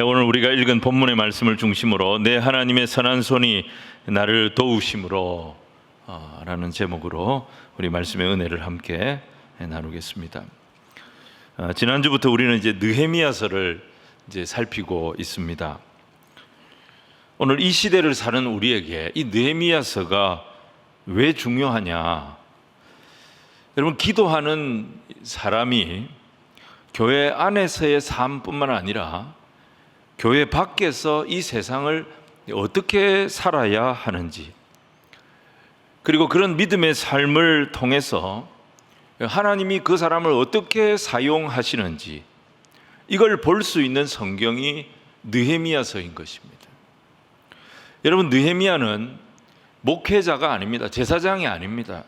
오늘 우리가 읽은 본문의 말씀을 중심으로 내 하나님의 선한 손이 나를 도우심으로 라는 제목으로 우리 말씀의 은혜를 함께 나누겠습니다. 지난주부터 우리는 이제 느헤미야서를 살피고 있습니다. 오늘 이 시대를 사는 우리에게 이 느헤미야서가 왜 중요하냐? 여러분, 기도하는 사람이 교회 안에서의 삶뿐만 아니라 교회 밖에서 이 세상을 어떻게 살아야 하는지, 그리고 그런 믿음의 삶을 통해서 하나님이 그 사람을 어떻게 사용하시는지, 이걸 볼 수 있는 성경이 느헤미야서인 것입니다. 여러분, 느헤미야는 목회자가 아닙니다. 제사장이 아닙니다.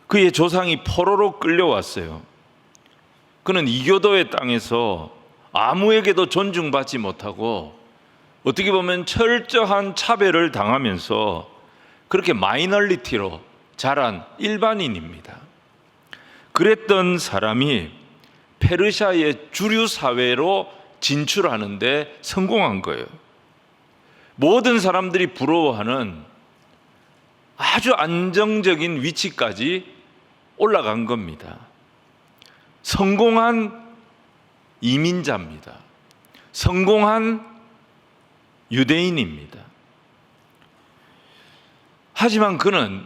그의 조상이 포로로 끌려왔어요. 그는 이교도의 땅에서 아무에게도 존중받지 못하고 어떻게 보면 철저한 차별을 당하면서 그렇게 마이너리티로 자란 일반인입니다. 그랬던 사람이 페르시아의 주류 사회로 진출하는데 성공한 거예요. 모든 사람들이 부러워하는 아주 안정적인 위치까지 올라간 겁니다. 성공한 이민자입니다. 성공한 유대인입니다. 하지만 그는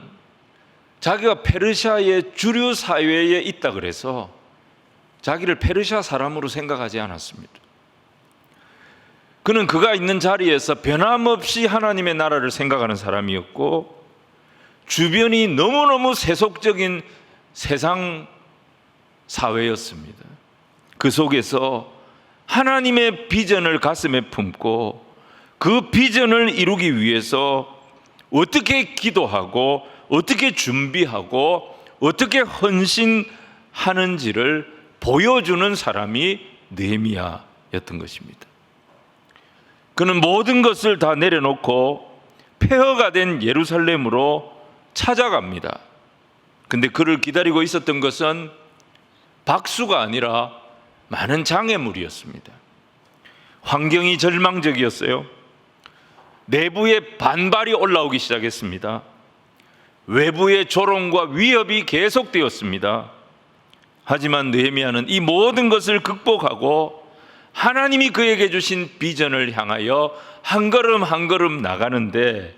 자기가 페르시아의 주류 사회에 있다 그래서 자기를 페르시아 사람으로 생각하지 않았습니다. 그는 그가 있는 자리에서 변함없이 하나님의 나라를 생각하는 사람이었고, 주변이 너무너무 세속적인 세상 사회였습니다. 그 속에서 하나님의 비전을 가슴에 품고 그 비전을 이루기 위해서 어떻게 기도하고 어떻게 준비하고 어떻게 헌신하는지를 보여주는 사람이 느헤미야였던 것입니다. 그는 모든 것을 다 내려놓고 폐허가 된 예루살렘으로 찾아갑니다. 근데 그를 기다리고 있었던 것은 박수가 아니라 많은 장애물이었습니다. 환경이 절망적이었어요. 내부에 반발이 올라오기 시작했습니다. 외부의 조롱과 위협이 계속되었습니다. 하지만 느헤미야는 이 모든 것을 극복하고 하나님이 그에게 주신 비전을 향하여 한 걸음 한 걸음 나가는데,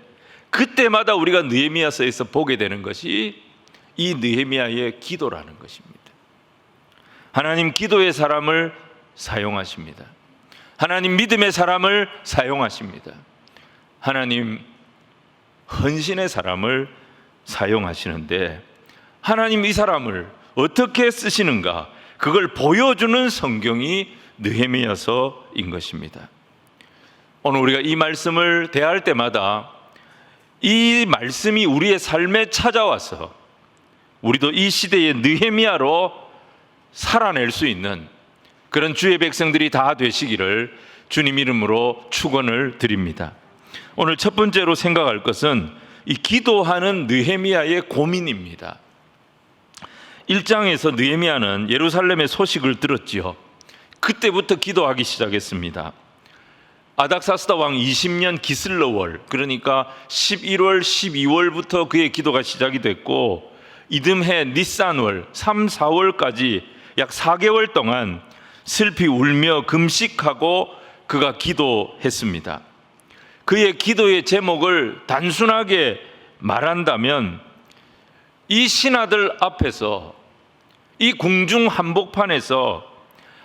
그때마다 우리가 느헤미야서에서 보게 되는 것이 이 느헤미야의 기도라는 것입니다. 하나님 기도의 사람을 사용하십니다. 하나님 믿음의 사람을 사용하십니다. 하나님 헌신의 사람을 사용하시는데, 하나님 이 사람을 어떻게 쓰시는가, 그걸 보여주는 성경이 느헤미야서인 것입니다. 오늘 우리가 이 말씀을 대할 때마다 이 말씀이 우리의 삶에 찾아와서 우리도 이 시대의 느헤미야로 살아낼 수 있는 그런 주의 백성들이 다 되시기를 주님 이름으로 축원을 드립니다. 오늘 첫 번째로 생각할 것은 이 기도하는 느헤미야의 고민입니다. 1장에서 느헤미야는 예루살렘의 소식을 들었지요. 그때부터 기도하기 시작했습니다. 아닥사스다 왕 20년 기슬러월, 그러니까 11월, 12월부터 그의 기도가 시작이 됐고, 이듬해 니산월 3, 4월까지 약 4개월 동안 슬피 울며 금식하고 그가 기도했습니다. 그의 기도의 제목을 단순하게 말한다면, 이 신하들 앞에서, 이 궁중 한복판에서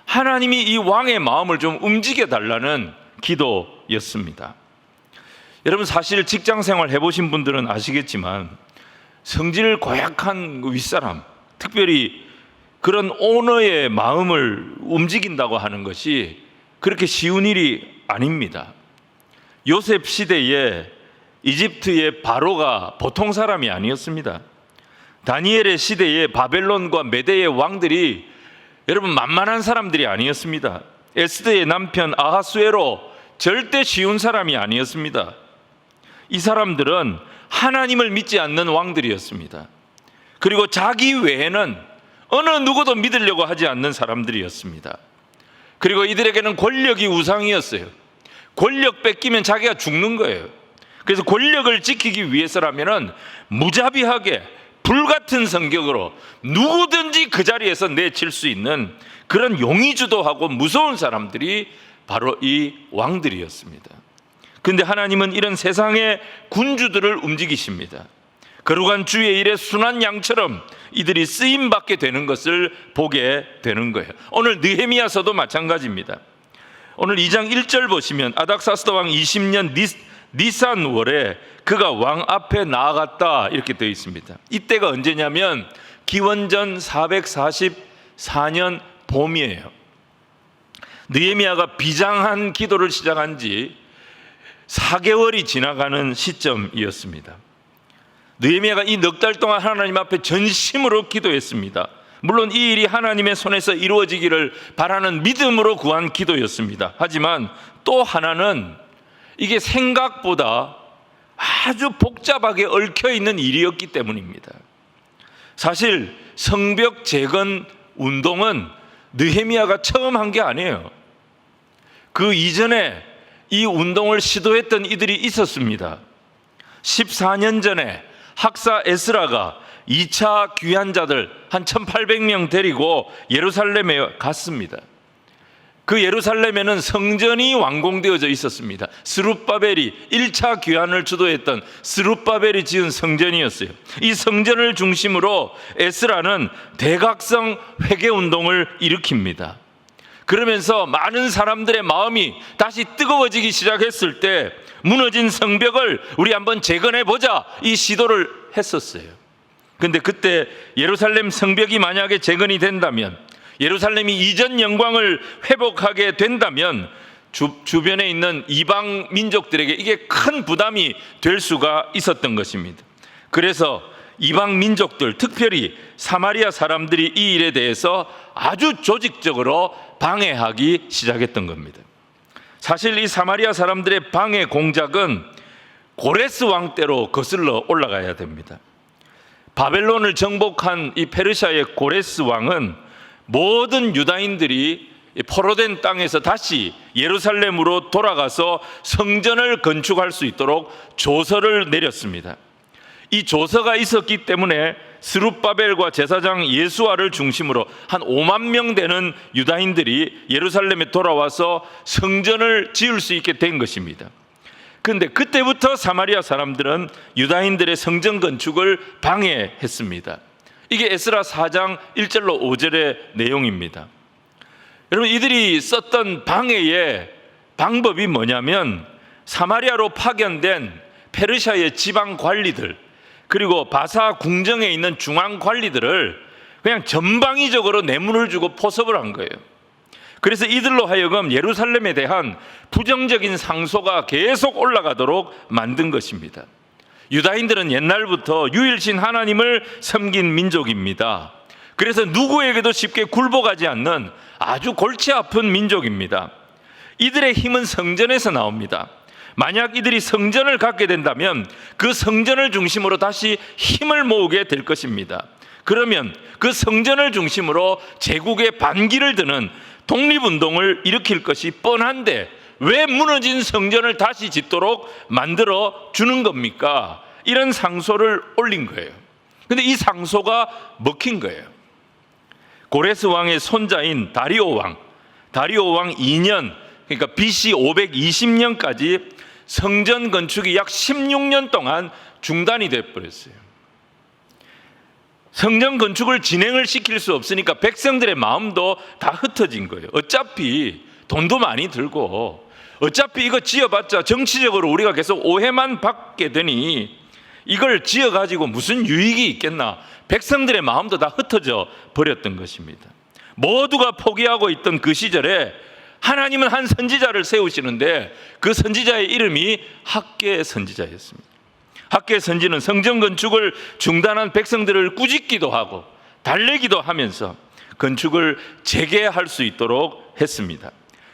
하나님이 이 왕의 마음을 좀 움직여 달라는 기도였습니다. 여러분, 사실 직장 생활 해보신 분들은 아시겠지만 성질 고약한 윗사람, 특별히 그런 오너의 마음을 움직인다고 하는 것이 그렇게 쉬운 일이 아닙니다. 요셉 시대에 이집트의 바로가 보통 사람이 아니었습니다. 다니엘의 시대에 바벨론과 메대의 왕들이 여러분 만만한 사람들이 아니었습니다. 에스더의 남편 아하수에로 절대 쉬운 사람이 아니었습니다. 이 사람들은 하나님을 믿지 않는 왕들이었습니다. 그리고 자기 외에는 어느 누구도 믿으려고 하지 않는 사람들이었습니다. 그리고 이들에게는 권력이 우상이었어요. 권력 뺏기면 자기가 죽는 거예요. 그래서 권력을 지키기 위해서라면은 무자비하게 불같은 성격으로 누구든지 그 자리에서 내칠 수 있는 그런 용의주도하고 무서운 사람들이 바로 이 왕들이었습니다. 그런데 하나님은 이런 세상의 군주들을 움직이십니다. 거룩한 주의 일에 순한 양처럼 이들이 쓰임받게 되는 것을 보게 되는 거예요. 오늘 느헤미야서도 마찬가지입니다. 오늘 2장 1절 보시면 아닥사스다 왕 20년 니산월에 그가 왕 앞에 나아갔다 이렇게 되어 있습니다. 이때가 언제냐면 기원전 444년 봄이에요. 느헤미야가 비장한 기도를 시작한 지 4개월이 지나가는 시점이었습니다. 느헤미야가 이 넉 달 동안 하나님 앞에 전심으로 기도했습니다. 물론 이 일이 하나님의 손에서 이루어지기를 바라는 믿음으로 구한 기도였습니다. 하지만 또 하나는 이게 생각보다 아주 복잡하게 얽혀있는 일이었기 때문입니다. 사실 성벽 재건 운동은 느헤미야가 처음 한 게 아니에요. 그 이전에 이 운동을 시도했던 이들이 있었습니다. 14년 전에 학사 에스라가 2차 귀환자들 한 1800명 데리고 예루살렘에 갔습니다. 그 예루살렘에는 성전이 완공되어져 있었습니다. 스룹바벨이 1차 귀환을 주도했던 스룹바벨이 지은 성전이었어요. 이 성전을 중심으로 에스라는 대각성 회개운동을 일으킵니다. 그러면서 많은 사람들의 마음이 다시 뜨거워지기 시작했을 때 무너진 성벽을 우리 한번 재건해보자 이 시도를 했었어요. 그런데 그때 예루살렘 성벽이 만약에 재건이 된다면, 예루살렘이 이전 영광을 회복하게 된다면 주변에 있는 이방 민족들에게 이게 큰 부담이 될 수가 있었던 것입니다. 그래서 이방 민족들, 특별히 사마리아 사람들이 이 일에 대해서 아주 조직적으로 방해하기 시작했던 겁니다. 사실 이 사마리아 사람들의 방해 공작은 고레스 왕 때로 거슬러 올라가야 됩니다. 바벨론을 정복한 이 페르시아의 고레스 왕은 모든 유다인들이 포로된 땅에서 다시 예루살렘으로 돌아가서 성전을 건축할 수 있도록 조서를 내렸습니다. 이 조서가 있었기 때문에 스룹바벨과 제사장 예수아를 중심으로 한 5만 명 되는 유다인들이 예루살렘에 돌아와서 성전을 지을 수 있게 된 것입니다. 그런데 그때부터 사마리아 사람들은 유다인들의 성전 건축을 방해했습니다. 이게 에스라 4장 1절로 5절의 내용입니다. 여러분, 이들이 썼던 방해의 방법이 뭐냐면 사마리아로 파견된 페르시아의 지방 관리들, 그리고 바사 궁정에 있는 중앙 관리들을 그냥 전방위적으로 뇌물을 주고 포섭을 한 거예요. 그래서 이들로 하여금 예루살렘에 대한 부정적인 상소가 계속 올라가도록 만든 것입니다. 유다인들은 옛날부터 유일신 하나님을 섬긴 민족입니다. 그래서 누구에게도 쉽게 굴복하지 않는 아주 골치 아픈 민족입니다. 이들의 힘은 성전에서 나옵니다. 만약 이들이 성전을 갖게 된다면 그 성전을 중심으로 다시 힘을 모으게 될 것입니다. 그러면 그 성전을 중심으로 제국의 반기를 드는 독립운동을 일으킬 것이 뻔한데 왜 무너진 성전을 다시 짓도록 만들어 주는 겁니까? 이런 상소를 올린 거예요. 그런데 이 상소가 먹힌 거예요. 고레스 왕의 손자인 다리오 왕 2년, 그러니까 BC 520년까지 성전 건축이 약 16년 동안 중단이 되어버렸어요. 성전 건축을 진행을 시킬 수 없으니까 백성들의 마음도 다 흩어진 거예요. 어차피 돈도 많이 들고 어차피 이거 지어봤자 정치적으로 우리가 계속 오해만 받게 되니 이걸 지어가지고 무슨 유익이 있겠나. 백성들의 마음도 다 흩어져 버렸던 것입니다. 모두가 포기하고 있던 그 시절에 하나님은 한 선지자를 세우시는데 그 선지자의 이름이 학개 선지자였습니다. 학개 선지는 성전 건축을 중단한 백성들을 꾸짖기도 하고 달래기도 하면서 건축을 재개할 수 있도록 했습니다.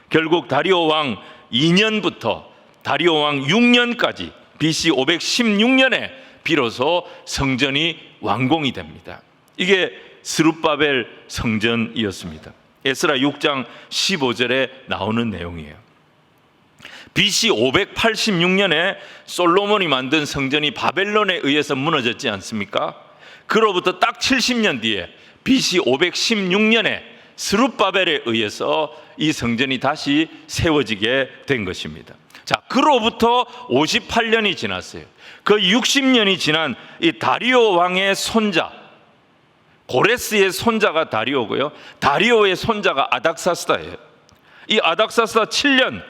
결국 다리오 왕 2년부터 다리오 왕 6년까지 BC 516년에 비로소 성전이 완공이 됩니다. 이게 스룹바벨 성전이었습니다. 에스라 6장 15절에 나오는 내용이에요. BC 586년에 솔로몬이 만든 성전이 바벨론에 의해서 무너졌지 않습니까? 그로부터 딱 70년 뒤에 BC 516년에 스룹바벨에 의해서 이 성전이 다시 세워지게 된 것입니다. 자, 그로부터 58년이 지났어요. 그 60년이 지난 이 다리오 왕의 손자, 고레스의 손자가 다리오고요. 다리오의 손자가 아닥사스다예요. 이 아닥사스다 7년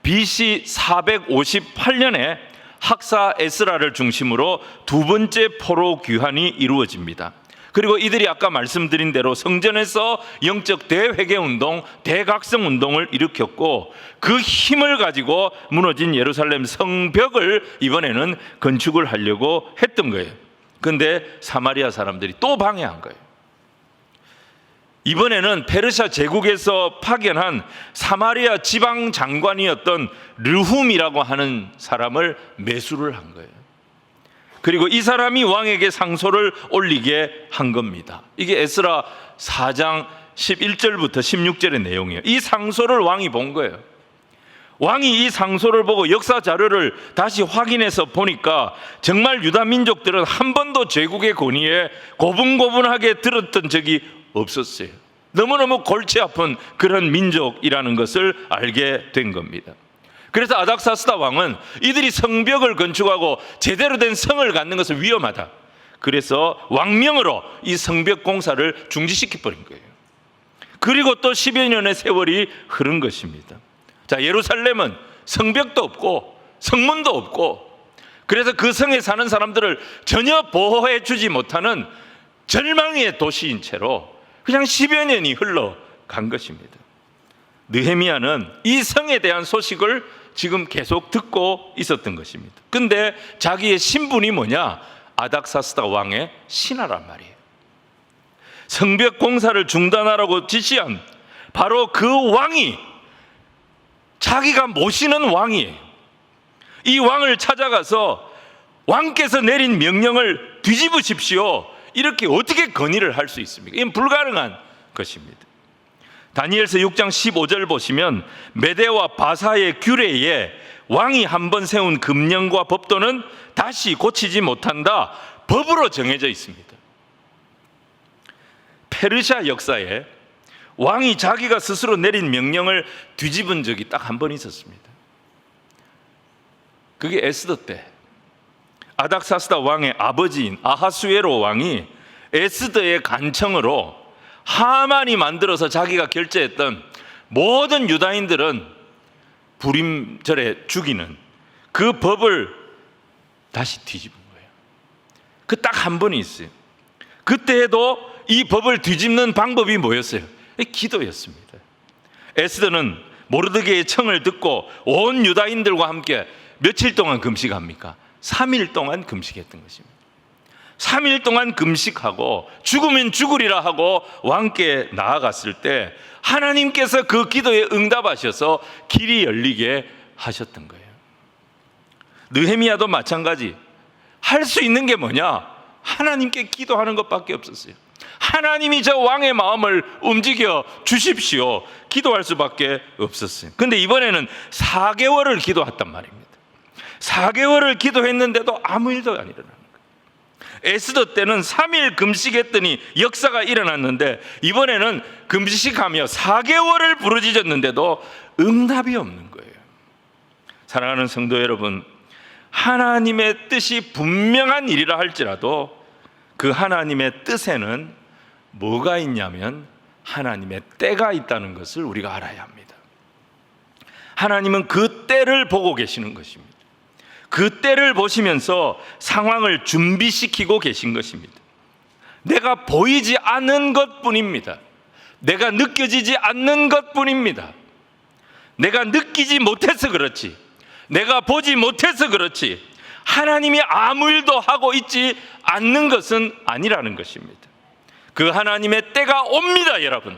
BC 458년에 학사 에스라를 중심으로 두 번째 포로 귀환이 이루어집니다. 그리고 이들이 아까 말씀드린 대로 성전에서 영적 대회개 운동, 대각성 운동을 일으켰고 그 힘을 가지고 무너진 예루살렘 성벽을 이번에는 건축을 하려고 했던 거예요. 그런데 사마리아 사람들이 또 방해한 거예요. 이번에는 페르시아 제국에서 파견한 사마리아 지방 장관이었던 르훔이라고 하는 사람을 매수를 한 거예요. 그리고 이 사람이 왕에게 상소를 올리게 한 겁니다. 이게 에스라 4장 11절부터 16절의 내용이에요. 이 상소를 왕이 본 거예요. 왕이 이 상소를 보고 역사 자료를 다시 확인해서 보니까 정말 유다 민족들은 한 번도 제국의 권위에 고분고분하게 들었던 적이 없었어요. 너무너무 골치 아픈 그런 민족이라는 것을 알게 된 겁니다. 그래서 아닥사스다 왕은 이들이 성벽을 건축하고 제대로 된 성을 갖는 것은 위험하다. 그래서 왕명으로 이 성벽 공사를 중지시켜버린 거예요. 그리고 또 10여 년의 세월이 흐른 것입니다. 자, 예루살렘은 성벽도 없고 성문도 없고 그래서 그 성에 사는 사람들을 전혀 보호해 주지 못하는 절망의 도시인 채로 그냥 10여 년이 흘러간 것입니다. 느헤미야는 이 성에 대한 소식을 지금 계속 듣고 있었던 것입니다. 근데 자기의 신분이 뭐냐? 아닥사스다 왕의 신하란 말이에요. 성벽 공사를 중단하라고 지시한 바로 그 왕이 자기가 모시는 왕이에요. 이 왕을 찾아가서 왕께서 내린 명령을 뒤집으십시오. 이렇게 어떻게 건의를 할 수 있습니까? 이건 불가능한 것입니다. 다니엘서 6장 15절 보시면 메대와 바사의 규례에 왕이 한번 세운 금령과 법도는 다시 고치지 못한다. 법으로 정해져 있습니다. 페르시아 역사에 왕이 자기가 스스로 내린 명령을 뒤집은 적이 딱 한 번 있었습니다. 그게 에스더 때 아닥사스다 왕의 아버지인 아하수에로 왕이 에스더의 간청으로 하만이 만들어서 자기가 결제했던 모든 유다인들은 부림절에 죽이는 그 법을 다시 뒤집은 거예요. 그 딱 한 번이 있어요. 그때에도 이 법을 뒤집는 방법이 뭐였어요? 기도였습니다. 에스더는 모르드게의 청을 듣고 온 유다인들과 함께 며칠 동안 금식합니까? 3일 동안 금식했던 것입니다. 3일 동안 금식하고 죽으면 죽으리라 하고 왕께 나아갔을 때 하나님께서 그 기도에 응답하셔서 길이 열리게 하셨던 거예요. 느헤미야도 마찬가지. 할 수 있는 게 뭐냐? 하나님께 기도하는 것밖에 없었어요. 하나님이 저 왕의 마음을 움직여 주십시오. 기도할 수밖에 없었어요. 그런데 이번에는 4개월을 기도했단 말입니다. 4개월을 기도했는데도 아무 일도 안 일어나는 거예요. 에스더 때는 3일 금식했더니 역사가 일어났는데 이번에는 금식하며 4개월을 부르짖었는데도 응답이 없는 거예요. 사랑하는 성도 여러분, 하나님의 뜻이 분명한 일이라 할지라도 그 하나님의 뜻에는 뭐가 있냐면 하나님의 때가 있다는 것을 우리가 알아야 합니다. 하나님은 그 때를 보고 계시는 것입니다. 그 때를 보시면서 상황을 준비시키고 계신 것입니다. 내가 보이지 않는 것뿐입니다. 내가 느껴지지 않는 것뿐입니다. 내가 느끼지 못해서 그렇지, 내가 보지 못해서 그렇지 하나님이 아무 일도 하고 있지 않는 것은 아니라는 것입니다. 그 하나님의 때가 옵니다, 여러분.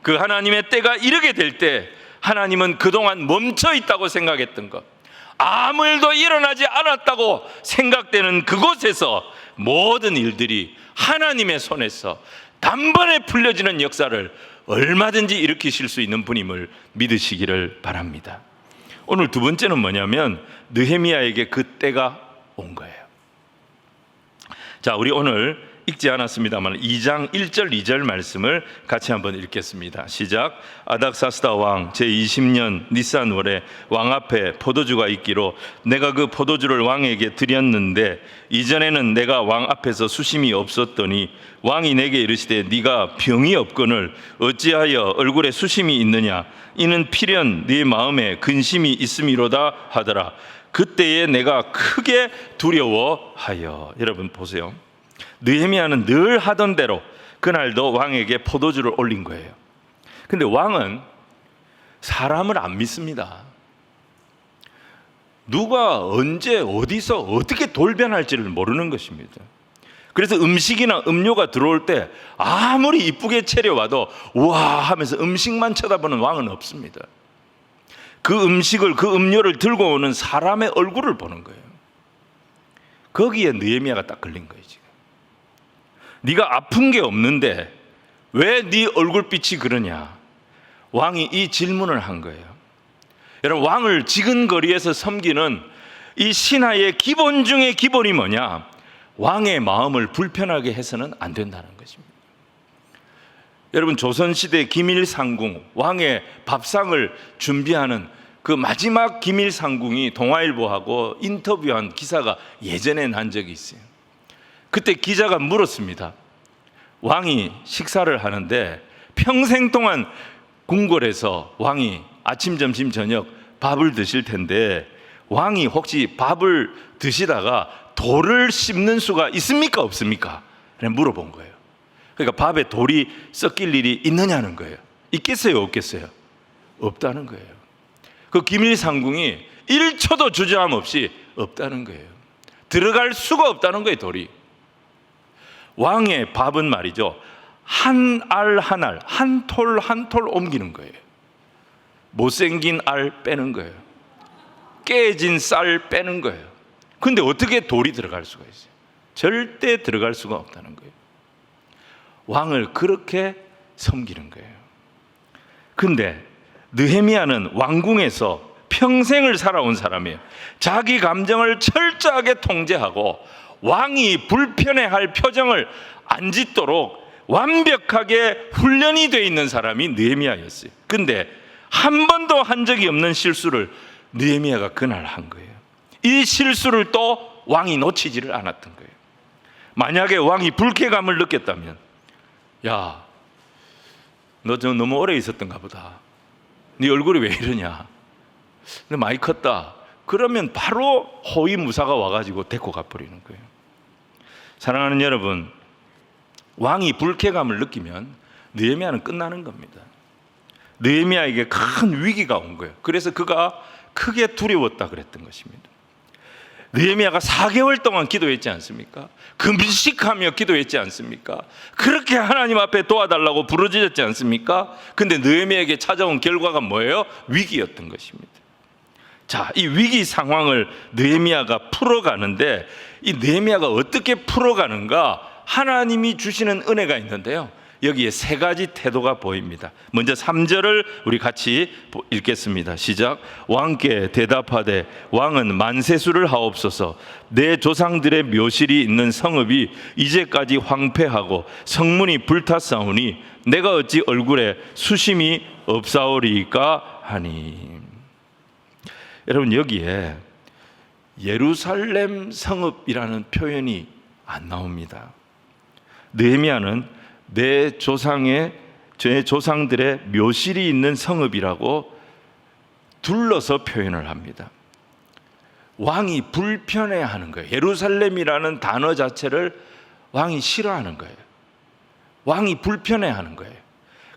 그 하나님의 때가 이르게 될 때 하나님은 그동안 멈춰 있다고 생각했던 것, 아무 일도 일어나지 않았다고 생각되는 그곳에서 모든 일들이 하나님의 손에서 단번에 풀려지는 역사를 얼마든지 일으키실 수 있는 분임을 믿으시기를 바랍니다. 오늘 두 번째는 뭐냐면 느헤미야에게 그 때가 온 거예요. 자, 우리 오늘 읽지 않았습니다만 2장 1절 2절 말씀을 같이 한번 읽겠습니다. 시작. 아닥사스다 왕 제20년 니산월에 왕 앞에 포도주가 있기로 내가 그 포도주를 왕에게 드렸는데 이전에는 내가 왕 앞에서 수심이 없었더니 왕이 내게 이르시되 네가 병이 없거늘 어찌하여 얼굴에 수심이 있느냐 이는 필연 네 마음에 근심이 있음이로다 하더라. 그때에 내가 크게 두려워하여. 여러분 보세요. 느헤미야는 늘 하던 대로 그날도 왕에게 포도주를 올린 거예요. 근데 왕은 사람을 안 믿습니다. 누가 언제 어디서 어떻게 돌변할지를 모르는 것입니다. 그래서 음식이나 음료가 들어올 때 아무리 이쁘게 차려와도 우와 하면서 음식만 쳐다보는 왕은 없습니다. 그 음식을, 그 음료를 들고 오는 사람의 얼굴을 보는 거예요. 거기에 느헤미야가 딱 걸린 거예요. 지금 네가 아픈 게 없는데 왜 네 얼굴빛이 그러냐. 왕이 이 질문을 한 거예요. 여러분, 왕을 지근거리에서 섬기는 이 신하의 기본 중에 기본이 뭐냐? 왕의 마음을 불편하게 해서는 안 된다는 것입니다. 여러분, 조선시대 기밀상궁, 왕의 밥상을 준비하는 그 마지막 기밀상궁이 동아일보하고 인터뷰한 기사가 예전에 난 적이 있어요. 그때 기자가 물었습니다. 왕이 식사를 하는데 평생 동안 궁궐에서 왕이 아침, 점심, 저녁 밥을 드실 텐데 왕이 혹시 밥을 드시다가 돌을 씹는 수가 있습니까? 없습니까? 물어본 거예요. 그러니까 밥에 돌이 섞일 일이 있느냐는 거예요. 있겠어요? 없겠어요? 없다는 거예요. 그 기밀상궁이 1초도 주저함 없이 없다는 거예요. 들어갈 수가 없다는 거예요, 돌이. 왕의 밥은 말이죠, 한 알 한 알, 한 톨 한 톨 옮기는 거예요. 못생긴 알 빼는 거예요. 깨진 쌀 빼는 거예요. 근데 어떻게 돌이 들어갈 수가 있어요? 절대 들어갈 수가 없다는 거예요. 왕을 그렇게 섬기는 거예요. 근데 느헤미야는 왕궁에서 평생을 살아온 사람이에요. 자기 감정을 철저하게 통제하고 왕이 불편해할 표정을 안 짓도록 완벽하게 훈련이 되어 있는 사람이 느헤미야였어요. 근데 한 번도 한 적이 없는 실수를 느헤미야가 그날 한 거예요. 이 실수를 또 왕이 놓치지를 않았던 거예요. 만약에 왕이 불쾌감을 느꼈다면, 야, 너 좀 너무 오래 있었던가 보다. 네 얼굴이 왜 이러냐? 너 많이 컸다. 그러면 바로 호위무사가 와가지고 데리고 가버리는 거예요. 사랑하는 여러분, 왕이 불쾌감을 느끼면 느헤미야는 끝나는 겁니다. 느헤미야에게 큰 위기가 온 거예요. 그래서 그가 크게 두려웠다 그랬던 것입니다. 느헤미야가 4개월 동안 기도했지 않습니까? 금식하며 기도했지 않습니까? 그렇게 하나님 앞에 도와달라고 부르짖었지 않습니까? 근데 느헤미야에게 찾아온 결과가 뭐예요? 위기였던 것입니다. 자, 이 위기 상황을 느헤미야가 풀어가는데 이 느헤미야가 어떻게 풀어가는가? 하나님이 주시는 은혜가 있는데요, 여기에 3가지 태도가 보입니다. 먼저 3절을 우리 같이 읽겠습니다. 시작. 왕께 대답하되 왕은 만세수를 하옵소서. 내 조상들의 묘실이 있는 성읍이 이제까지 황폐하고 성문이 불탔사오니 내가 어찌 얼굴에 수심이 없사오리까 하니. 여러분, 여기에 예루살렘 성읍이라는 표현이 안 나옵니다. 느헤미야는 내 조상들의 묘실이 있는 성읍이라고 둘러서 표현을 합니다. 왕이 불편해하는 거예요. 예루살렘이라는 단어 자체를 왕이 싫어하는 거예요. 왕이 불편해하는 거예요.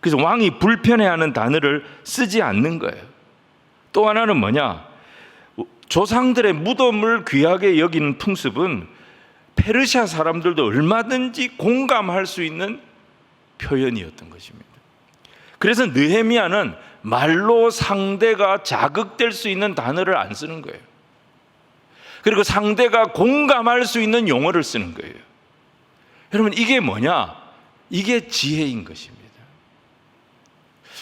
그래서 왕이 불편해하는 단어를 쓰지 않는 거예요. 또 하나는 뭐냐? 조상들의 무덤을 귀하게 여기는 풍습은 페르시아 사람들도 얼마든지 공감할 수 있는 표현이었던 것입니다. 그래서 느헤미야는 말로 상대가 자극될 수 있는 단어를 안 쓰는 거예요. 그리고 상대가 공감할 수 있는 용어를 쓰는 거예요. 여러분, 이게 뭐냐? 이게 지혜인 것입니다.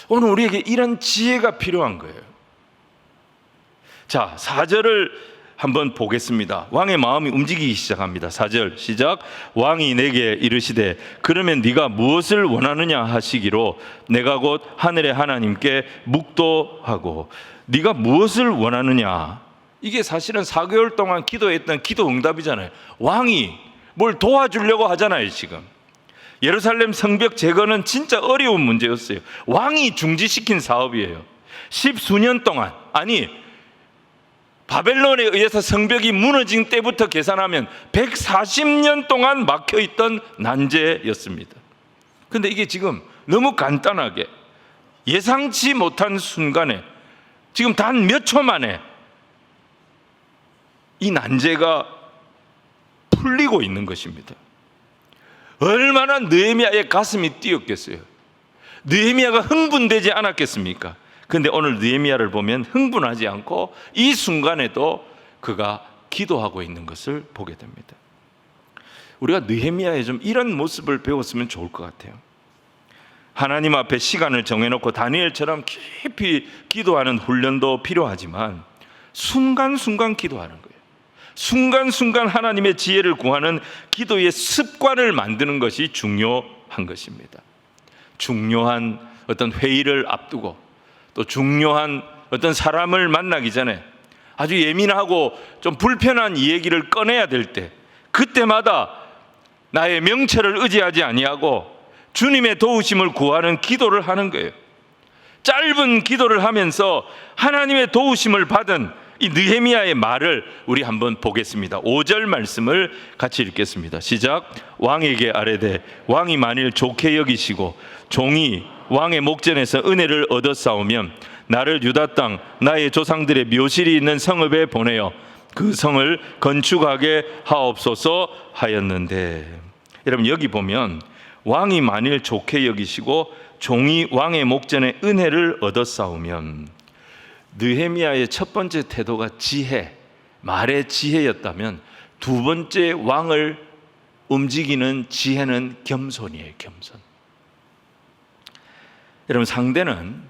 오늘 우리에게 이런 지혜가 필요한 거예요. 자, 4절을 한번 보겠습니다. 왕의 마음이 움직이기 시작합니다. 4절 시작. 왕이 내게 이르시되 그러면 네가 무엇을 원하느냐 하시기로 내가 곧 하늘의 하나님께 묵도하고. 네가 무엇을 원하느냐, 이게 사실은 4개월 동안 기도했던 기도 응답이잖아요. 왕이 뭘 도와주려고 하잖아요. 지금 예루살렘 성벽 제거는 진짜 어려운 문제였어요. 왕이 중지시킨 사업이에요. 10수년 동안, 아니 바벨론에 의해서 성벽이 무너진 때부터 계산하면 140년 동안 막혀있던 난제였습니다. 그런데 이게 지금 너무 간단하게 예상치 못한 순간에 지금 단 몇 초 만에 이 난제가 풀리고 있는 것입니다. 얼마나 느헤미야의 가슴이 뛰었겠어요. 느헤미야가 흥분되지 않았겠습니까? 그런데 오늘 느헤미야를 보면 흥분하지 않고 이 순간에도 그가 기도하고 있는 것을 보게 됩니다. 우리가 느헤미야의 좀 이런 모습을 배웠으면 좋을 것 같아요. 하나님 앞에 시간을 정해놓고 다니엘처럼 깊이 기도하는 훈련도 필요하지만 순간순간 기도하는 거예요. 순간순간 하나님의 지혜를 구하는 기도의 습관을 만드는 것이 중요한 것입니다. 중요한 어떤 회의를 앞두고 또 중요한 어떤 사람을 만나기 전에 아주 예민하고 좀 불편한 이야기를 꺼내야 될 때, 그때마다 나의 명철을 의지하지 아니하고 주님의 도우심을 구하는 기도를 하는 거예요. 짧은 기도를 하면서 하나님의 도우심을 받은 이 느헤미야의 말을 우리 한번 보겠습니다. 5절 말씀을 같이 읽겠습니다. 시작. 왕에게 아뢰되 왕이 만일 좋게 여기시고 종이 왕의 목전에서 은혜를 얻었사오면 나를 유다 땅 나의 조상들의 묘실이 있는 성읍에 보내어 그 성을 건축하게 하옵소서 하였는데, 여러분 여기 보면 왕이 만일 좋게 여기시고 종이 왕의 목전에 은혜를 얻었사오면, 느헤미야의 첫 번째 태도가 지혜, 말의 지혜였다면 두 번째 왕을 움직이는 지혜는 겸손이에요. 겸손. 여러분 상대는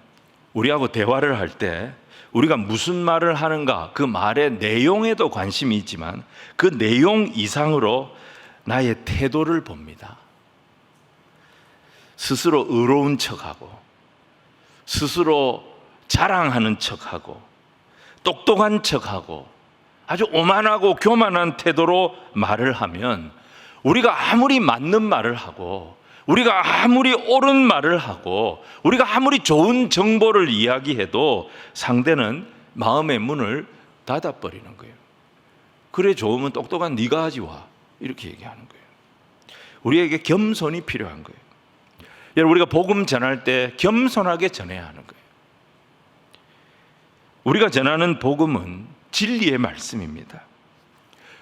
우리하고 대화를 할 때 우리가 무슨 말을 하는가, 그 말의 내용에도 관심이 있지만 그 내용 이상으로 나의 태도를 봅니다. 스스로 의로운 척하고 스스로 자랑하는 척하고 똑똑한 척하고 아주 오만하고 교만한 태도로 말을 하면, 우리가 아무리 맞는 말을 하고 우리가 아무리 옳은 말을 하고 우리가 아무리 좋은 정보를 이야기해도 상대는 마음의 문을 닫아버리는 거예요. 그래 좋으면 똑똑한 네가 하지 와, 이렇게 얘기하는 거예요. 우리에게 겸손이 필요한 거예요. 여러분 우리가 복음 전할 때 겸손하게 전해야 하는 거예요. 우리가 전하는 복음은 진리의 말씀입니다.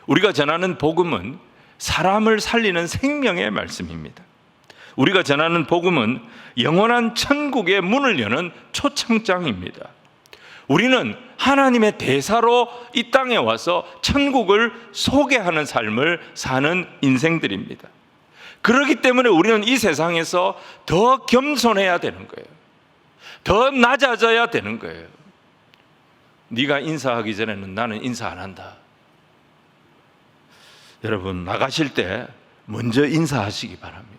우리가 전하는 복음은 사람을 살리는 생명의 말씀입니다. 우리가 전하는 복음은 영원한 천국의 문을 여는 초청장입니다. 우리는 하나님의 대사로 이 땅에 와서 천국을 소개하는 삶을 사는 인생들입니다. 그렇기 때문에 우리는 이 세상에서 더 겸손해야 되는 거예요. 더 낮아져야 되는 거예요. 네가 인사하기 전에는 나는 인사 안 한다. 여러분 나가실 때 먼저 인사하시기 바랍니다.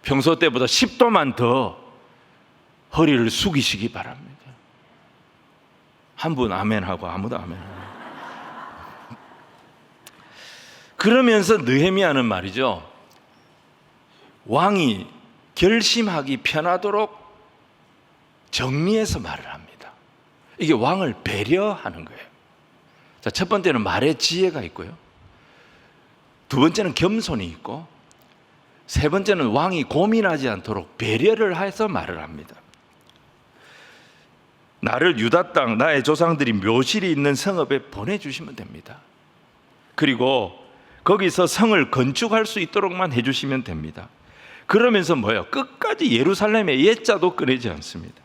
평소 때보다 10도만 더 허리를 숙이시기 바랍니다. 한 분 아멘하고 아무도 아멘. 그러면서 느헤미야는 말이죠, 왕이 결심하기 편하도록 정리해서 말을 합니다. 이게 왕을 배려하는 거예요. 자, 첫 번째는 말의 지혜가 있고요, 두 번째는 겸손이 있고, 세 번째는 왕이 고민하지 않도록 배려를 해서 말을 합니다. 나를 유다 땅 나의 조상들이 묘실이 있는 성읍에 보내주시면 됩니다. 그리고 거기서 성을 건축할 수 있도록만 해주시면 됩니다. 그러면서 뭐예요? 끝까지 예루살렘의 옛자도 꺼내지 않습니다.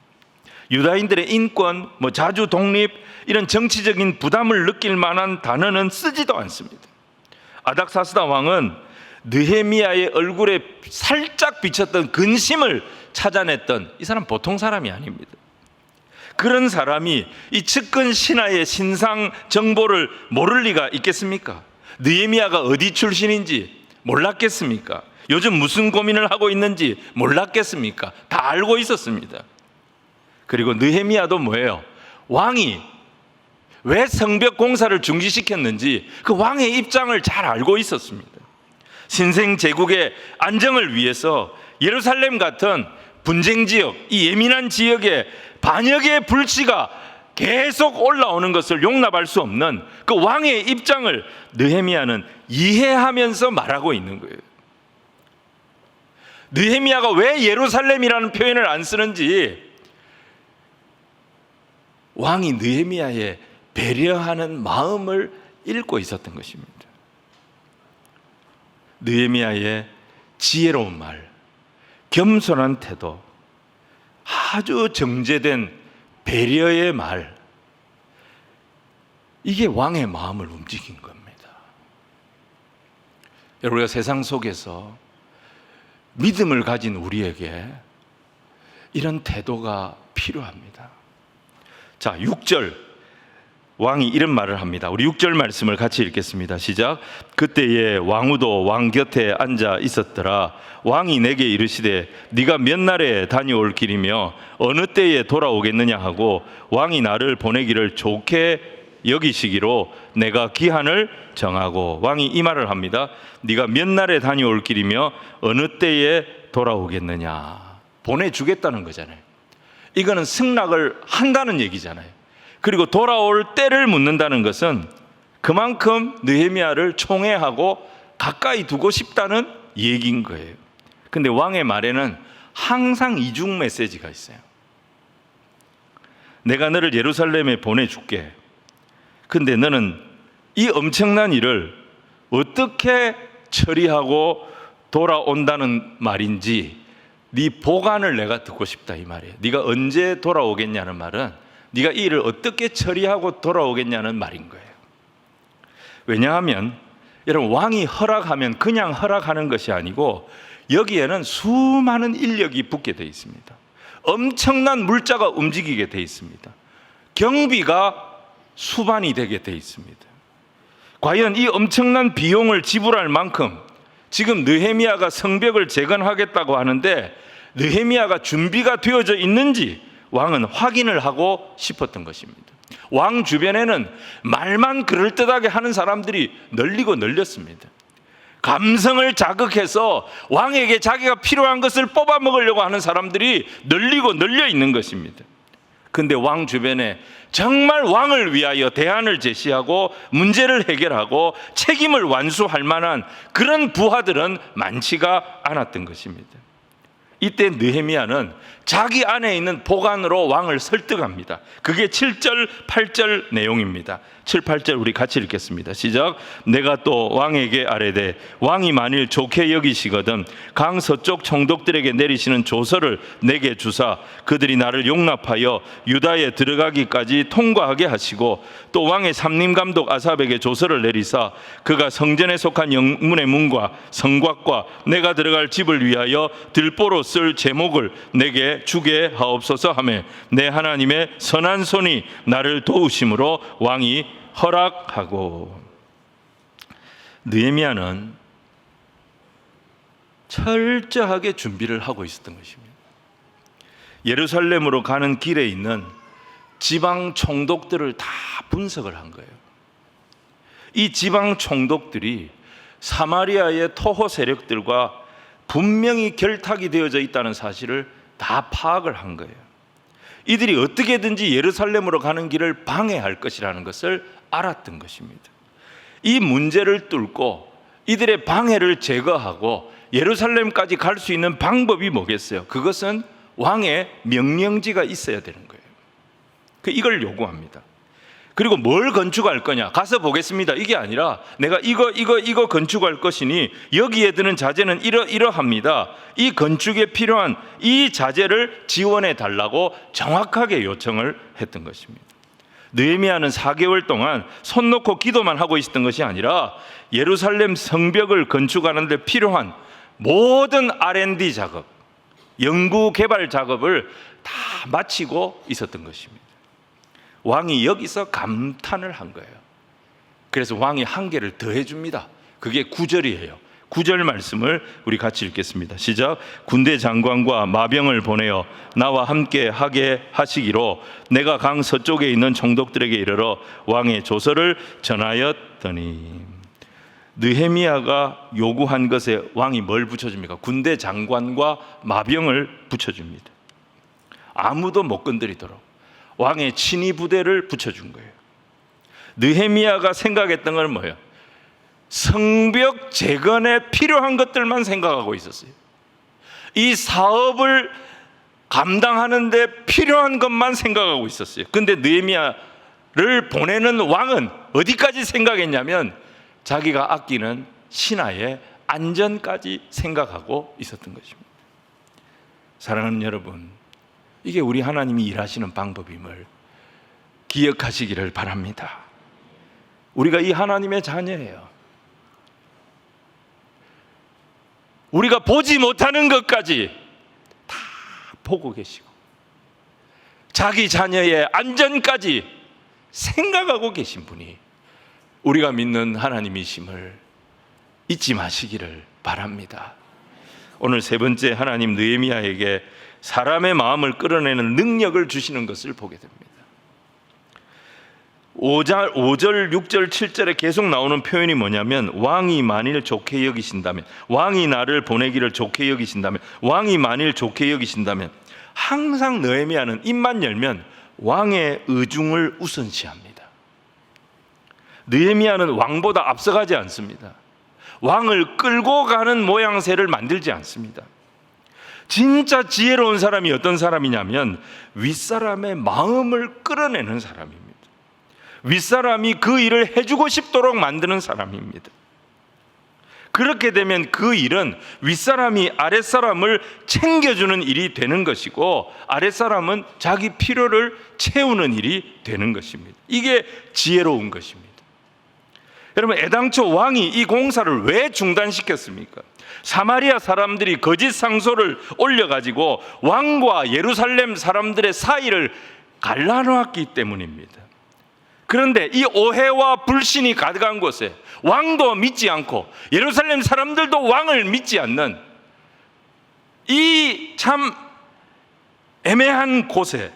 유다인들의 인권, 자주 독립, 이런 정치적인 부담을 느낄 만한 단어는 쓰지도 않습니다. 아닥사스다 왕은 느헤미야의 얼굴에 살짝 비쳤던 근심을 찾아냈던 이 사람 보통 사람이 아닙니다. 그런 사람이 이 측근 신하의 신상 정보를 모를 리가 있겠습니까? 느헤미야가 어디 출신인지 몰랐겠습니까? 요즘 무슨 고민을 하고 있는지 몰랐겠습니까? 다 알고 있었습니다. 그리고 느헤미야도 뭐예요? 왕이 왜 성벽 공사를 중지시켰는지 그 왕의 입장을 잘 알고 있었습니다. 신생 제국의 안정을 위해서 예루살렘 같은 분쟁 지역, 이 예민한 지역에 반역의 불씨가 계속 올라오는 것을 용납할 수 없는 그 왕의 입장을 느헤미야는 이해하면서 말하고 있는 거예요. 느헤미야가 왜 예루살렘이라는 표현을 안 쓰는지 왕이 느헤미야의 배려하는 마음을 읽고 있었던 것입니다. 느헤미야의 지혜로운 말, 겸손한 태도, 아주 정제된 배려의 말, 이게 왕의 마음을 움직인 겁니다. 여러분, 우리가 세상 속에서 믿음을 가진 우리에게 이런 태도가 필요합니다. 자, 6절 왕이 이런 말을 합니다. 우리 6절 말씀을 같이 읽겠습니다. 시작. 그때에 왕후도 왕 곁에 앉아 있었더라. 왕이 내게 이르시되 네가 몇 날에 다녀올 길이며 어느 때에 돌아오겠느냐 하고 왕이 나를 보내기를 좋게 여기시기로 내가 기한을 정하고, 왕이 이 말을 합니다. 네가 몇 날에 다녀올 길이며 어느 때에 돌아오겠느냐. 보내주겠다는 거잖아요. 이거는 승낙을 한다는 얘기잖아요. 그리고 돌아올 때를 묻는다는 것은 그만큼 느헤미야를 총애하고 가까이 두고 싶다는 얘기인 거예요. 근데 왕의 말에는 항상 이중 메시지가 있어요. 내가 너를 예루살렘에 보내줄게. 근데 너는 이 엄청난 일을 어떻게 처리하고 돌아온다는 말인지 네 보관을 내가 듣고 싶다, 이 말이에요. 네가 언제 돌아오겠냐는 말은 네가 이 일을 어떻게 처리하고 돌아오겠냐는 말인 거예요. 왜냐하면 여러분, 왕이 허락하면 그냥 허락하는 것이 아니고 여기에는 수많은 인력이 붙게 되어 있습니다. 엄청난 물자가 움직이게 되어 있습니다. 경비가 수반이 되게 되어 있습니다. 과연 이 엄청난 비용을 지불할 만큼 지금 느헤미야가 성벽을 재건하겠다고 하는데 느헤미야가 준비가 되어져 있는지 왕은 확인을 하고 싶었던 것입니다. 왕 주변에는 말만 그럴듯하게 하는 사람들이 널리고 널렸습니다. 감성을 자극해서 왕에게 자기가 필요한 것을 뽑아 먹으려고 하는 사람들이 널리고 널려 있는 것입니다. 그런데 왕 주변에 정말 왕을 위하여 대안을 제시하고 문제를 해결하고 책임을 완수할 만한 그런 부하들은 많지가 않았던 것입니다. 이때 느헤미야는 자기 안에 있는 보관으로 왕을 설득합니다. 그게 7절, 8절 내용입니다. 7, 8절 우리 같이 읽겠습니다. 시작. 내가 또 왕에게 아뢰되 왕이 만일 좋게 여기시거든 강 서쪽 총독들에게 내리시는 조서를 내게 주사 그들이 나를 용납하여 유다에 들어가기까지 통과하게 하시고, 또 왕의 삼림감독 아삽에게 조서를 내리사 그가 성전에 속한 영문의 문과 성곽과 내가 들어갈 집을 위하여 들보로 쓸 제목을 내게 주게 하옵소서 하며 내 하나님의 선한 손이 나를 도우심으로 왕이 허락하고. 느헤미야는 철저하게 준비를 하고 있었던 것입니다. 예루살렘으로 가는 길에 있는 지방 총독들을 다 분석을 한 거예요. 이 지방 총독들이 사마리아의 토호 세력들과 분명히 결탁이 되어져 있다는 사실을 다 파악을 한 거예요. 이들이 어떻게든지 예루살렘으로 가는 길을 방해할 것이라는 것을 알았던 것입니다. 이 문제를 뚫고 이들의 방해를 제거하고 예루살렘까지 갈 수 있는 방법이 뭐겠어요? 그것은 왕의 명령지가 있어야 되는 거예요. 이걸 요구합니다. 그리고 뭘 건축할 거냐? 가서 보겠습니다. 이게 아니라 내가 이거 건축할 것이니 여기에 드는 자재는 이러합니다. 이 건축에 필요한 이 자재를 지원해 달라고 정확하게 요청을 했던 것입니다. 느헤미야는 4개월 동안 손 놓고 기도만 하고 있었던 것이 아니라 예루살렘 성벽을 건축하는 데 필요한 모든 R&D 작업, 연구 개발 작업을 다 마치고 있었던 것입니다. 왕이 여기서 감탄을 한 거예요. 그래서 왕이 한 개를 더 해줍니다. 그게 9절이에요. 9절 말씀을 우리 같이 읽겠습니다. 시작. 군대 장관과 마병을 보내어 나와 함께 하게 하시기로 내가 강 서쪽에 있는 총독들에게 이르러 왕의 조서를 전하였더니. 느헤미야가 요구한 것에 왕이 뭘 붙여줍니까? 군대 장관과 마병을 붙여줍니다. 아무도 못 건드리도록 왕의 친위 부대를 붙여준 거예요. 느헤미야가 생각했던 건 뭐예요? 성벽 재건에 필요한 것들만 생각하고 있었어요. 이 사업을 감당하는 데 필요한 것만 생각하고 있었어요. 근데 느헤미야를 보내는 왕은 어디까지 생각했냐면 자기가 아끼는 신하의 안전까지 생각하고 있었던 것입니다. 사랑하는 여러분, 이게 우리 하나님이 일하시는 방법임을 기억하시기를 바랍니다. 우리가 이 하나님의 자녀예요. 우리가 보지 못하는 것까지 다 보고 계시고 자기 자녀의 안전까지 생각하고 계신 분이 우리가 믿는 하나님이심을 잊지 마시기를 바랍니다. 오늘 세 번째, 하나님 느헤미야에게 사람의 마음을 끌어내는 능력을 주시는 것을 보게 됩니다. 5절, 6절, 7절에 계속 나오는 표현이 뭐냐면 왕이 만일 좋게 여기신다면, 왕이 나를 보내기를 좋게 여기신다면, 왕이 만일 좋게 여기신다면, 항상 느헤미야는 입만 열면 왕의 의중을 우선시합니다. 느헤미야는 왕보다 앞서가지 않습니다. 왕을 끌고 가는 모양새를 만들지 않습니다. 진짜 지혜로운 사람이 어떤 사람이냐면 윗사람의 마음을 끌어내는 사람입니다. 윗사람이 그 일을 해주고 싶도록 만드는 사람입니다. 그렇게 되면 그 일은 윗사람이 아랫사람을 챙겨주는 일이 되는 것이고 아랫사람은 자기 필요를 채우는 일이 되는 것입니다. 이게 지혜로운 것입니다. 여러분, 애당초 왕이 이 공사를 왜 중단시켰습니까? 사마리아 사람들이 거짓 상소를 올려가지고 왕과 예루살렘 사람들의 사이를 갈라놓았기 때문입니다. 그런데 이 오해와 불신이 가득한 곳에 왕도 믿지 않고 예루살렘 사람들도 왕을 믿지 않는 이 참 애매한 곳에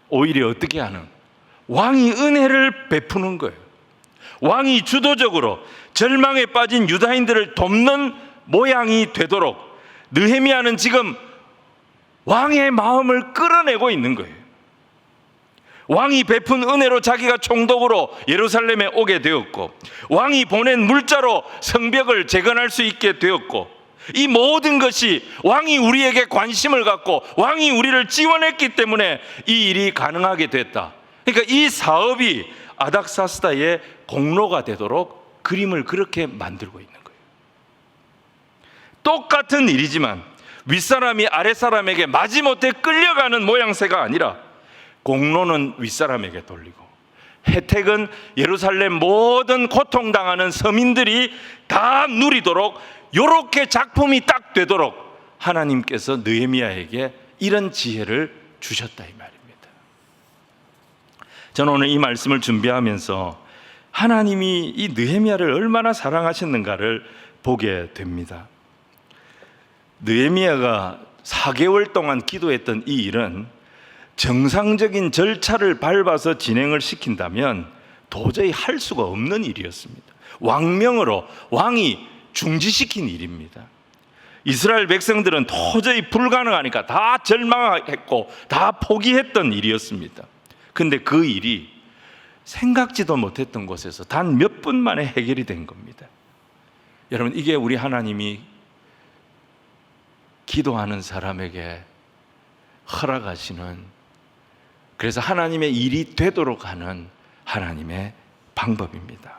오히려 어떻게 하는? 왕이 은혜를 베푸는 거예요. 왕이 주도적으로 절망에 빠진 유다인들을 돕는 모양이 되도록 느헤미야는 지금 왕의 마음을 끌어내고 있는 거예요. 왕이 베푼 은혜로 자기가 총독으로 예루살렘에 오게 되었고 왕이 보낸 물자로 성벽을 재건할 수 있게 되었고 이 모든 것이 왕이 우리에게 관심을 갖고 왕이 우리를 지원했기 때문에 이 일이 가능하게 됐다. 그러니까 이 사업이 아닥사스다의 공로가 되도록 그림을 그렇게 만들고 있는 거예요. 똑같은 일이지만 윗사람이 아랫사람에게 마지못해 끌려가는 모양새가 아니라 공로는 윗사람에게 돌리고 혜택은 예루살렘 모든 고통당하는 서민들이 다 누리도록 이렇게 작품이 딱 되도록 하나님께서 느헤미야에게 이런 지혜를 주셨다 이 말입니다. 저는 오늘 이 말씀을 준비하면서 하나님이 이 느헤미야를 얼마나 사랑하셨는가를 보게 됩니다. 느헤미야가 4개월 동안 기도했던 이 일은 정상적인 절차를 밟아서 진행을 시킨다면 도저히 할 수가 없는 일이었습니다. 왕명으로 왕이 중지시킨 일입니다. 이스라엘 백성들은 도저히 불가능하니까 다 절망했고 다 포기했던 일이었습니다. 근데 그 일이 생각지도 못했던 곳에서 단 몇 분 만에 해결이 된 겁니다. 여러분, 이게 우리 하나님이 기도하는 사람에게 허락하시는, 그래서 하나님의 일이 되도록 하는 하나님의 방법입니다.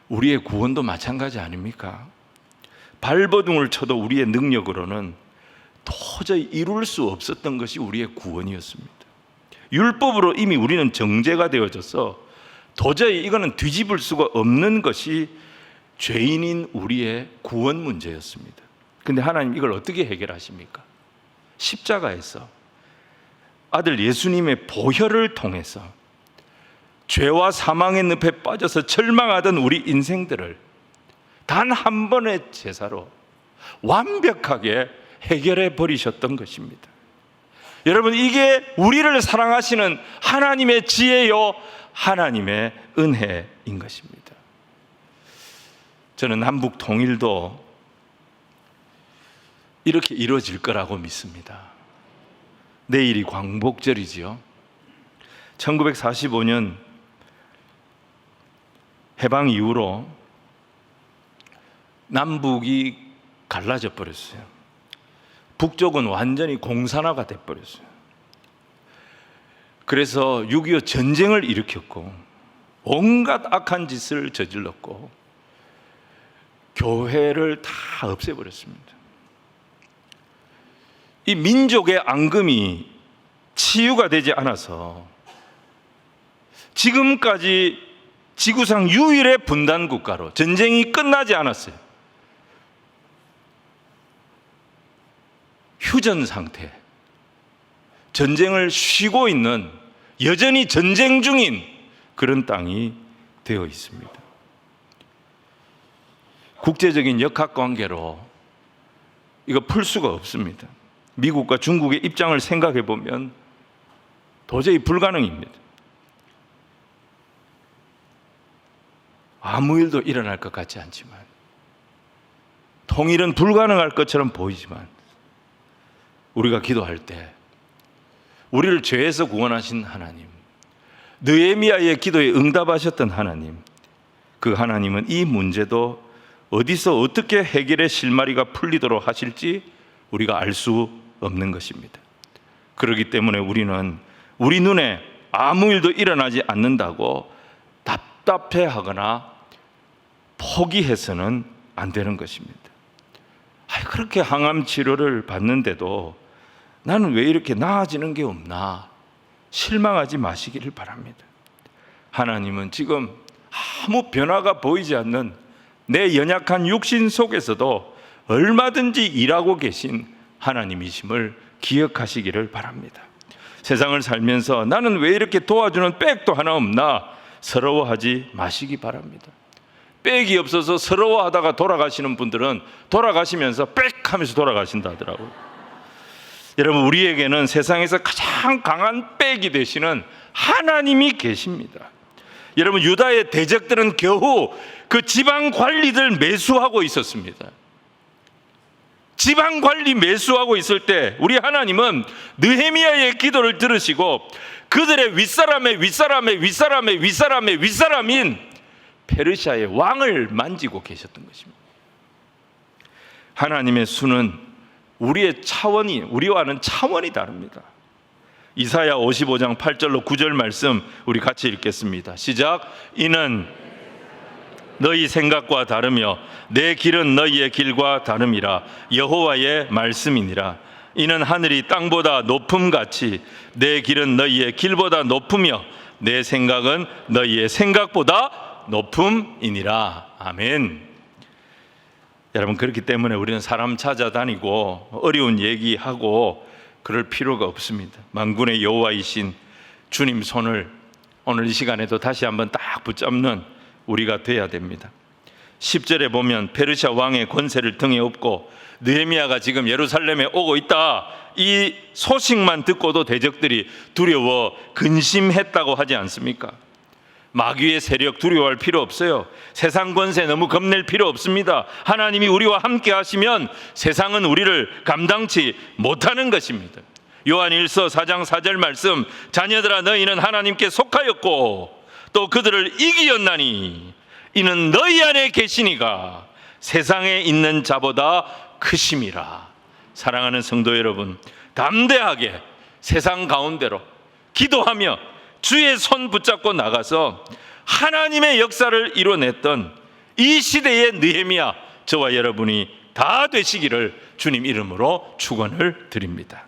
우리의 구원도 마찬가지 아닙니까? 발버둥을 쳐도 우리의 능력으로는 도저히 이룰 수 없었던 것이 우리의 구원이었습니다. 율법으로 이미 우리는 정죄가 되어져서 도저히 이거는 뒤집을 수가 없는 것이 죄인인 우리의 구원 문제였습니다. 근데 하나님 이걸 어떻게 해결하십니까? 십자가에서 아들 예수님의 보혈을 통해서 죄와 사망의 늪에 빠져서 절망하던 우리 인생들을 단 한 번의 제사로 완벽하게 해결해 버리셨던 것입니다. 여러분, 이게 우리를 사랑하시는 하나님의 지혜요, 하나님의 은혜인 것입니다. 저는 남북 통일도 이렇게 이루어질 거라고 믿습니다. 내일이 광복절이지요. 1945년 해방 이후로 남북이 갈라져 버렸어요. 북쪽은 완전히 공산화가 돼 버렸어요. 그래서 6.25 전쟁을 일으켰고 온갖 악한 짓을 저질렀고 교회를 다 없애버렸습니다. 이 민족의 앙금이 치유가 되지 않아서 지금까지 지구상 유일의 분단 국가로, 전쟁이 끝나지 않았어요. 휴전 상태, 전쟁을 쉬고 있는, 여전히 전쟁 중인 그런 땅이 되어 있습니다. 국제적인 역학관계로 이거 풀 수가 없습니다. 미국과 중국의 입장을 생각해 보면 도저히 불가능입니다. 아무 일도 일어날 것 같지 않지만, 통일은 불가능할 것처럼 보이지만, 우리가 기도할 때 우리를 죄에서 구원하신 하나님, 느헤미야의 기도에 응답하셨던 하나님, 그 하나님은 이 문제도 어디서 어떻게 해결의 실마리가 풀리도록 하실지 우리가 알 수 없는 것입니다. 그렇기 때문에 우리는 우리 눈에 아무 일도 일어나지 않는다고 답답해하거나 포기해서는 안 되는 것입니다. 그렇게 항암 치료를 받는데도 나는 왜 이렇게 나아지는 게 없나 실망하지 마시기를 바랍니다. 하나님은 지금 아무 변화가 보이지 않는 내 연약한 육신 속에서도 얼마든지 일하고 계신 하나님이심을 기억하시기를 바랍니다. 세상을 살면서 나는 왜 이렇게 도와주는 백도 하나 없나 서러워하지 마시기 바랍니다. 백이 없어서 서러워하다가 돌아가시는 분들은 돌아가시면서 빽 하면서 돌아가신다 하더라고요. 여러분, 우리에게는 세상에서 가장 강한 백이 되시는 하나님이 계십니다. 여러분, 유다의 대적들은 겨우 그 지방 관리들 매수하고 있었습니다. 지방 관리 매수하고 있을 때 우리 하나님은 느헤미야의 기도를 들으시고 그들의 윗사람의 윗사람의 윗사람의 윗사람의 윗사람인 페르시아의 왕을 만지고 계셨던 것입니다. 하나님의 수는 우리와는 차원이 다릅니다. 이사야 55장 8절로 9절 말씀 우리 같이 읽겠습니다. 시작. 이는 너희 생각과 다르며 내 길은 너희의 길과 다름이라. 여호와의 말씀이니라. 이는 하늘이 땅보다 높음같이 내 길은 너희의 길보다 높으며 내 생각은 너희의 생각보다 높음이니라. 아멘. 여러분, 그렇기 때문에 우리는 사람 찾아다니고 어려운 얘기하고 그럴 필요가 없습니다. 만군의 여호와이신 주님 손을 오늘 이 시간에도 다시 한번 딱 붙잡는 우리가 돼야 됩니다. 10절에 보면 페르시아 왕의 권세를 등에 업고 느헤미야가 지금 예루살렘에 오고 있다, 이 소식만 듣고도 대적들이 두려워 근심했다고 하지 않습니까? 마귀의 세력 두려워할 필요 없어요. 세상 권세 너무 겁낼 필요 없습니다. 하나님이 우리와 함께 하시면 세상은 우리를 감당치 못하는 것입니다. 요한일서 4장 4절 말씀, 자녀들아 너희는 하나님께 속하였고 또 그들을 이기었나니 이는 너희 안에 계시니가 세상에 있는 자보다 크심이라. 사랑하는 성도 여러분, 담대하게 세상 가운데로 기도하며 주의 손 붙잡고 나가서 하나님의 역사를 이뤄냈던 이 시대의 느헤미야, 저와 여러분이 다 되시기를 주님 이름으로 축원을 드립니다.